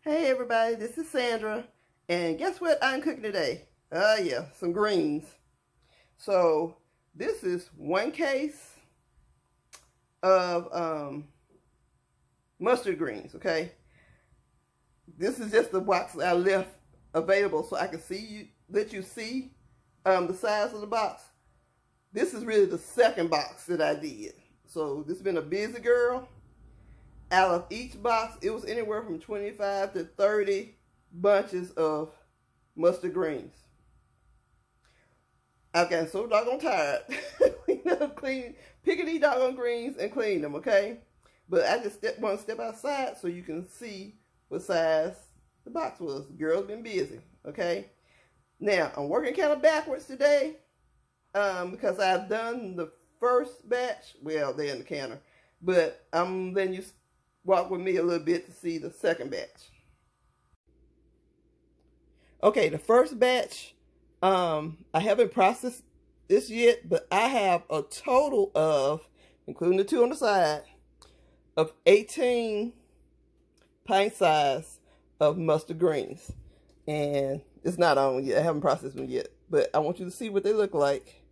Hey everybody, this is Sandra, and guess what I'm cooking today? Yeah, some greens. So this is one case of mustard greens, okay? This is just the box that I left available so I can let you see the size of the box. This is really the second box that I did. So this has been a busy girl. Out of each box, it was anywhere from 25 to 30 bunches of mustard greens. I've gotten so doggone tired picking these doggone greens and cleaning them, okay? But I just want to step outside so you can see what size the box was. The girl's been busy, okay? Now, I'm working kind of backwards today because I've done the first batch. Well, they're in the counter. But I'm letting you walk with me a little bit to see the second batch. Okay, the first batch, I haven't processed this yet, but I have a total of, including the two on the side, of 18 pint size of mustard greens. And it's not on yet. I haven't processed them yet, but I want you to see what they look like.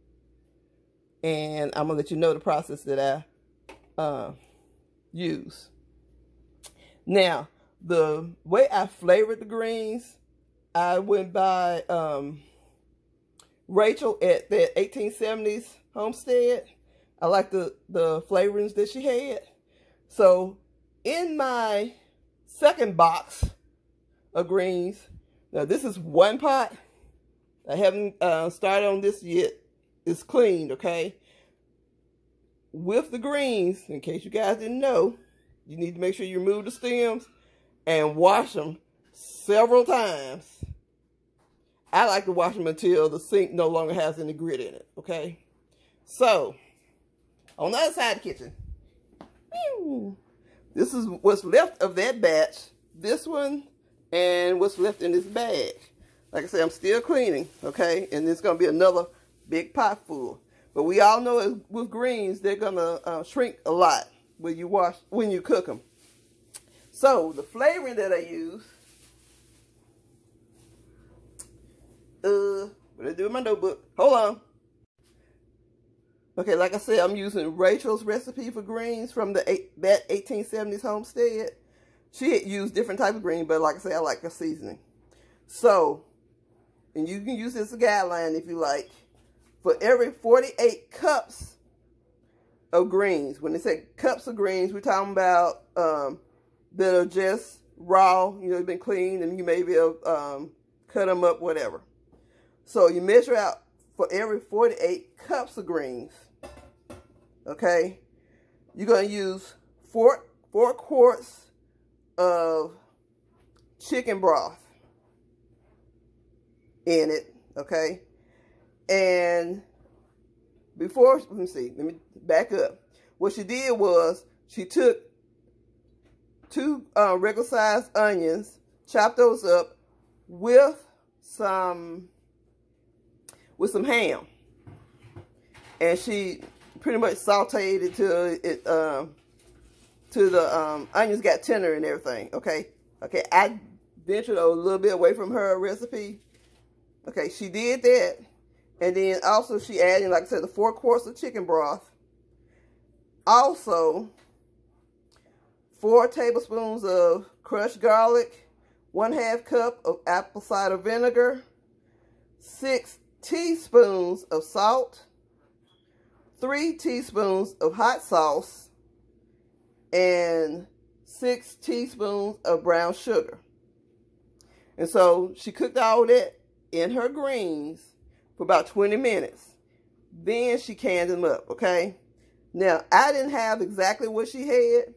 And I'm going to let you know the process that I use. Now, the way I flavored the greens, I went by Rachel at that 1870's Homestead. I like the flavorings that she had. So, in my second box of greens, now this is one pot. I haven't started on this yet. It's cleaned, okay? With the greens, in case you guys didn't know, you need to make sure you remove the stems and wash them several times. I like to wash them until the sink no longer has any grit in it, okay? So, on the other side of the kitchen, this is what's left of that batch, this one, and what's left in this bag. Like I said, I'm still cleaning, okay? And it's going to be another big pot full. But we all know with greens, they're going to shrink a lot when you cook them. So the flavoring that I use, what I do in my notebook? Hold on. Okay, like I said, I'm using Rachel's recipe for greens from that 1870's Homestead. She had used different type of green, but like I said, I like her seasoning. So, and you can use this as a guideline if you like. For every 48 cups of greens, when they say cups of greens, we're talking about that are just raw, you know, been cleaned, and you maybe have cut them up, whatever. So you measure out for every 48 cups of greens, okay, you're going to use four quarts of chicken broth in it, okay? And before, let me back up. What she did was she took two regular sized onions, chopped those up with some ham, and she pretty much sauteed it till the onions got tender and everything. Okay, I ventured a little bit away from her recipe. Okay, she did that. And then also she added, like I said, the 4 quarts of chicken broth. Also, 4 tablespoons of crushed garlic, 1/2 cup of apple cider vinegar, 6 teaspoons of salt, 3 teaspoons of hot sauce, and 6 teaspoons of brown sugar. And so she cooked all that in her greens for about 20 minutes. Then she canned them up, okay? Now, I didn't have exactly what she had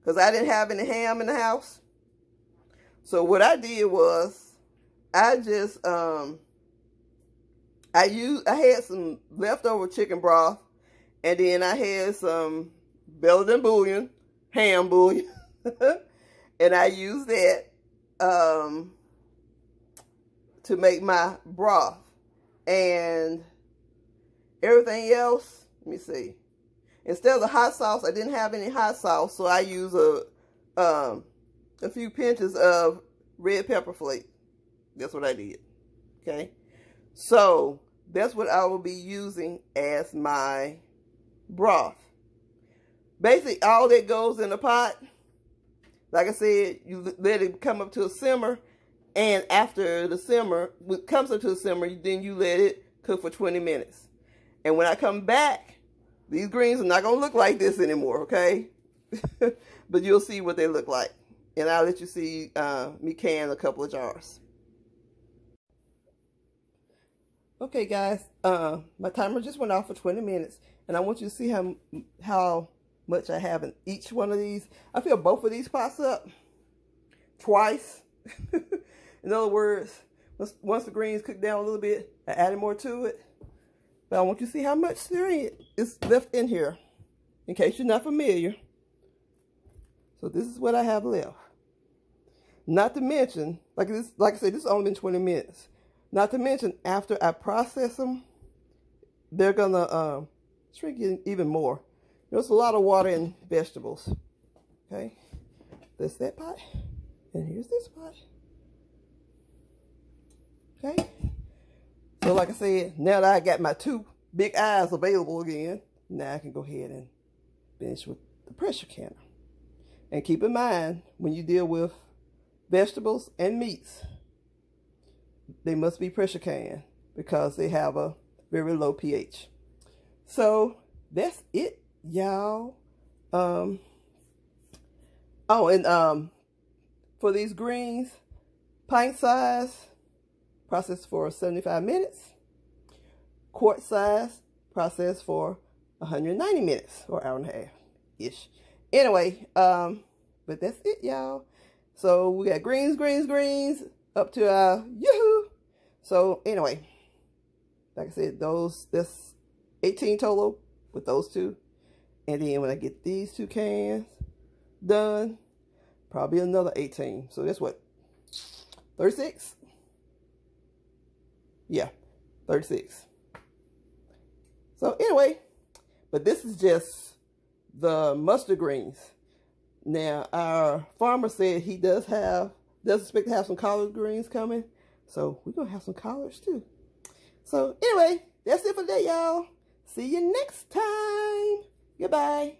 because I didn't have any ham in the house. So what I did was I just, I had some leftover chicken broth, and then I had some better than bouillon, ham bouillon, and I used that to make my broth. And everything else, let me see. Instead of the hot sauce, I didn't have any hot sauce, so I use a a few pinches of red pepper flake. That's what I did. Okay. So that's what I will be using as my broth. Basically, all that goes in the pot. Like I said, you let it come up to a simmer. And after the simmer, when it comes up to a simmer, then you let it cook for 20 minutes. And when I come back, these greens are not going to look like this anymore, okay? But you'll see what they look like. And I'll let you see me can a couple of jars. Okay, guys. My timer just went off for 20 minutes. And I want you to see how much I have in each one of these. I fill both of these pots up twice. In other words, once the greens cook down a little bit, I added more to it. But I want you to see how much there is left in here, in case you're not familiar. So this is what I have left. Not to mention, like I said, this has only been 20 minutes. Not to mention, after I process them, they're gonna shrink even more. There's a lot of water in vegetables. Okay, that's that pot, and here's this pot. Okay, so like I said, now that I got my 2 big eyes available again, now I can go ahead and finish with the pressure canner. And keep in mind, when you deal with vegetables and meats, they must be pressure canned because they have a very low pH. So that's it, y'all. Oh, and for these greens, pint size, process for 75 minutes. Quart size, process for 190 minutes or hour and a half-ish. Anyway, but that's it, y'all. So we got greens up to our yoo-hoo. So anyway, like I said, that's 18 total with those 2. And then when I get these 2 cans done, probably another 18. So that's what, 36? Yeah, 36. So anyway, but this is just the mustard greens. Now, our farmer said he does expect to have some collard greens coming. So we're going to have some collards too. So anyway, that's it for today, y'all. See you next time. Goodbye.